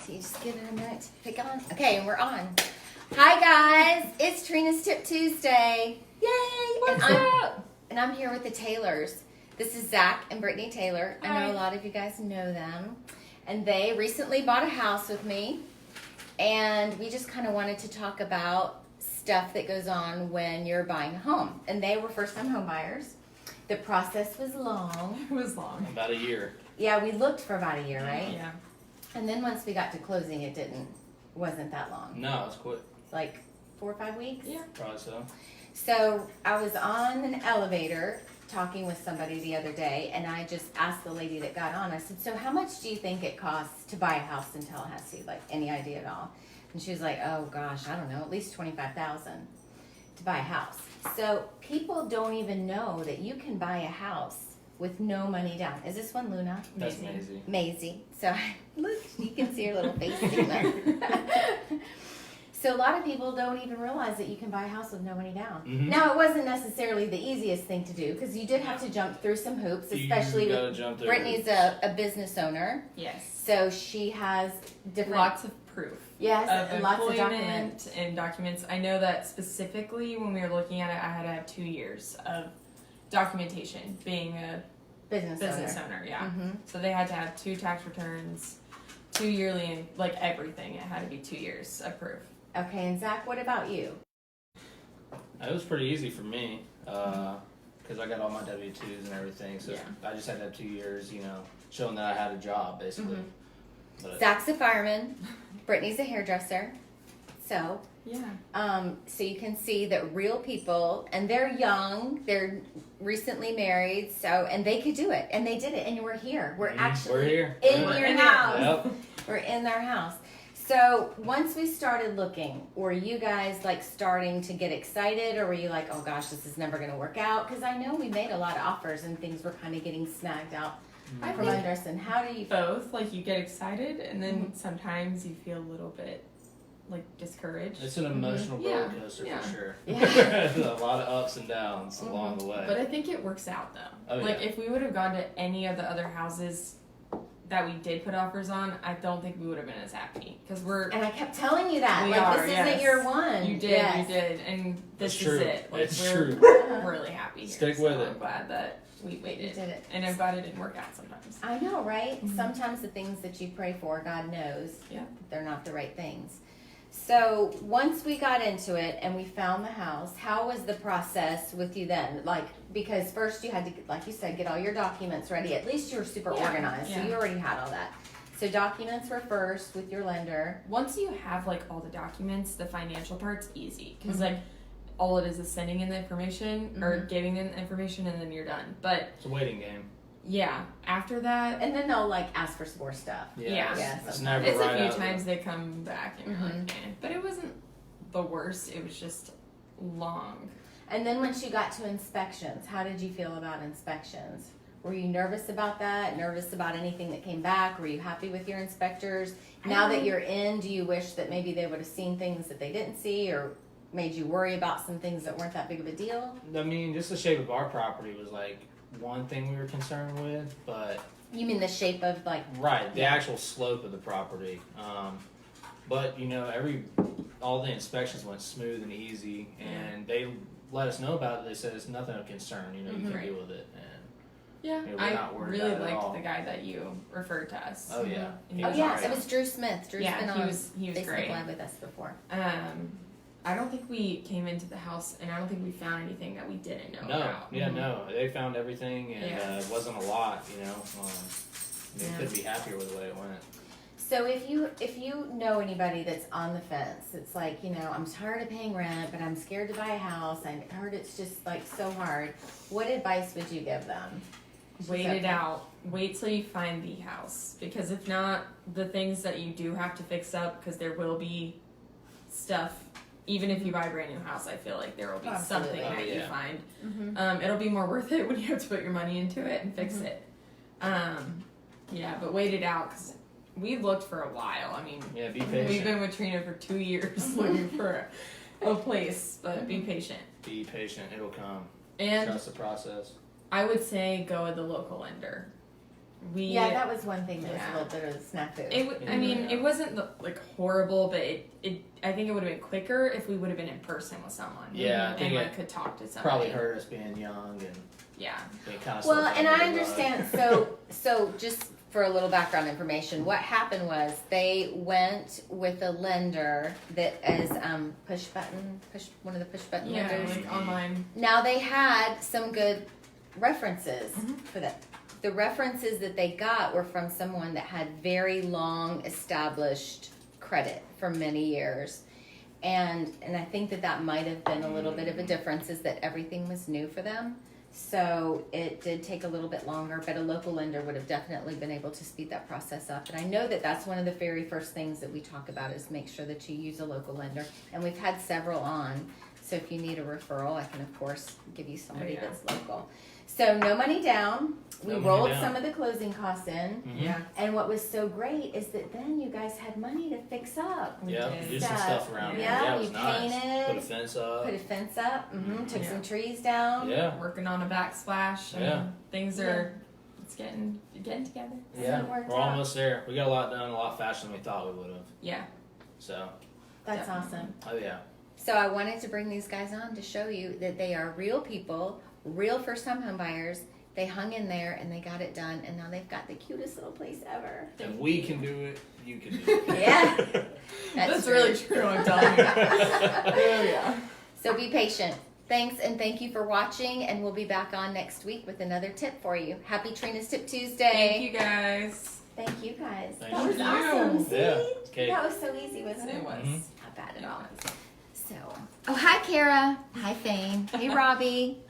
So you just give it a minute to pick on. Okay, and we're on. Hi guys, it's Trina's Tip Tuesday. Yay! What's up? And I'm here with the Taylors. This is Zach and Brittany Taylor. I know Hi. a lot of you guys know them. And they recently bought a house with me. And we just kind of wanted to talk about stuff that goes on when you're buying a home. And they were first-time home buyers. The process was long. It was long. About a year. Yeah, we looked for about a year, right? Yeah. And then once we got to closing, it wasn't that long. No, it's quick. Like 4 or 5 weeks? Yeah. Probably so. So I was on an elevator talking with somebody the other day, and I just asked the lady that got on, I said, so how much do you think it costs to buy a house in Tallahassee? Like, any idea at all? And she was like, oh gosh, I don't know, at least $25,000 to buy a house. So people don't even know that you can buy a house with no money down. Is this one Luna? That's Amazing. Maisie. Maisie. So look, you can see her little face sticking up. So a lot of people don't even realize that you can buy a house with no money down. Mhm. Now it wasn't necessarily the easiest thing to do because you did have to jump through some hoops, especially You gotta with jump through Brittany's a business owner, Yes. so she has different Lots of proof yes of and lots of documents. employment and documents. I know that specifically when we were looking at it, I had to have 2 years of documentation being a Business owner. Yeah. hmm So they had to have 2 tax returns, 2 yearly, and like everything. It had to be 2 years of proof. Okay, and Zach, what about you? It was pretty easy for me because I got all my W-2s and everything. So Yeah. I just had to have 2 years, showing that I had a job, basically. Mhm. But Zach's a fireman, Brittany's a hairdresser, so Yeah. so you can see that real people, and they're young, they're recently married, so, and they could do it, and they did it, and we're here. We're actually we're here. in We're your in house. Yep. We're in their house. So once we started looking, were you guys like starting to get excited, or were you like, oh gosh, this is never going to work out? Because I know we made a lot of offers, and things were kind of getting snagged out I from think under us. And how do you? both. Like you get excited, and then sometimes you feel a little bit like discouraged. It's an emotional Yeah. roller coaster Yeah. for sure. Yeah. A lot of ups and downs along the way. But I think it works out though. Oh, Like yeah. if we would have gone to any of the other houses that we did put offers on, I don't think we would have been as happy because we're. And I kept telling you that, We like, are, this yes. isn't your one. You did, Yes. you did, and this It's is true. it. Like It's we're true. really happy here. Stick so with it. I'm glad that we waited. You did it. And I'm glad it didn't work out sometimes. I know, right? Mhm. Sometimes the things that you pray for, God knows Yeah. they're not the right things. So once we got into it and we found the house, how was the process with you then? Like, because first you had to, like you said, get all your documents ready. At least you were super Yeah, organized, so yeah. you already had all that. So documents were first with your lender. Once you have like all the documents, the financial part's easy because Mhm. like all it is sending in the information or Mhm. giving them the information and then you're done. But It's a waiting game. yeah, after that, And then they'll like ask for some more stuff. Yeah. It's sometimes. never it's right a few out. times they come back and you're Mhm. like, eh. But it wasn't the worst. It was just long. And then once you got to inspections, how did you feel about inspections? Were you nervous about that? Nervous about anything that came back? Were you happy with your inspectors? Now that you're in, do you wish that maybe they would have seen things that they didn't see, or made you worry about some things that weren't that big of a deal? I mean, just the shape of our property was like one thing we were concerned with, but You mean the shape of like, right, the Yeah. actual slope of the property. But all the inspections went smooth and easy, and they let us know about it. They said it's nothing of concern. You Mhm. can deal with it. And Yeah, Yeah, we're I not worried really about it at all. liked the guy that you referred to us. oh yeah, And he oh was yeah, awesome. it was Drew Smith. Drew's Yeah, been he on was Facebook great. Live with us before. I don't think we came into the house, and I don't think we found anything that we didn't know no, about. yeah, no. They found everything, and Yeah. it wasn't a lot. They Yeah. couldn't be happier with the way it went. So if you know anybody that's on the fence, it's like, I'm tired of paying rent, but I'm scared to buy a house. I heard it's just like so hard. What advice would you give them? Wait Okay. it out. Wait till you find the house, because if not, the things that you do have to fix up, because there will be stuff. Even if you buy a brand new house, I feel like there will be Absolutely. something Oh, that you yeah. find. Mm-hmm. It'll be more worth it when you have to put your money into it and fix Mhm. it. Yeah, but wait it out, because we looked for a while. I mean, Yeah, be we've patient. been with Trina for 2 years looking for a place, but be patient. Be patient. It'll come. And Trust the process. I would say go with the local lender. Yeah, that was one thing that was Yeah. a little bit of a snafu. I mean, it wasn't like horrible, but I think it would have been quicker if we would have been in person with someone. Yeah, I think and it like could talk to somebody. Probably hurt us being young and Yeah. being kind of. Well, and I understand. So just for a little background information, what happened was they went with a lender that is one of the push button Yeah, lenders. like online. Now they had some good references Mhm. for that. The references that they got were from someone that had very long established credit for many years. And I think that might have been a little bit of a difference, is that everything was new for them. So it did take a little bit longer, but a local lender would have definitely been able to speed that process up. And I know that that's one of the very first things that we talk about, is make sure that you use a local lender. And we've had several on. So if you need a referral, I can of course give you somebody that's local. So no money down. We No money rolled down. some of the closing costs in. Mhm. Yeah. And what was so great is that then you guys had money to fix up. Yeah, did. do some stuff around Yeah, here. Yeah, it you was nice. painted, Put a fence up. Put a fence up, took Yeah. some trees down. Yeah. Working on a backsplash. Yeah. Things are. It's getting together. Yeah, it worked we're out. almost there. We got a lot done a lot faster than we thought we would have. Yeah. So, That's Definitely. awesome. oh yeah. So I wanted to bring these guys on to show you that they are real people, real first-time home buyers. They hung in there and they got it done, and now they've got the cutest little place ever. If we can do it, you can do it. Yeah. That's really true. I'm telling you. Oh yeah. So be patient. Thanks, and thank you for watching, and we'll be back on next week with another tip for you. Happy Trina's Tip Tuesday. Thank you guys. Thank you guys. Thank that was you. awesome. See? Yeah. Okay. That was so easy, wasn't it? It was. Mhm. Not bad at all. So, oh, hi, Kara. Hi, Thane. Hey, Robbie.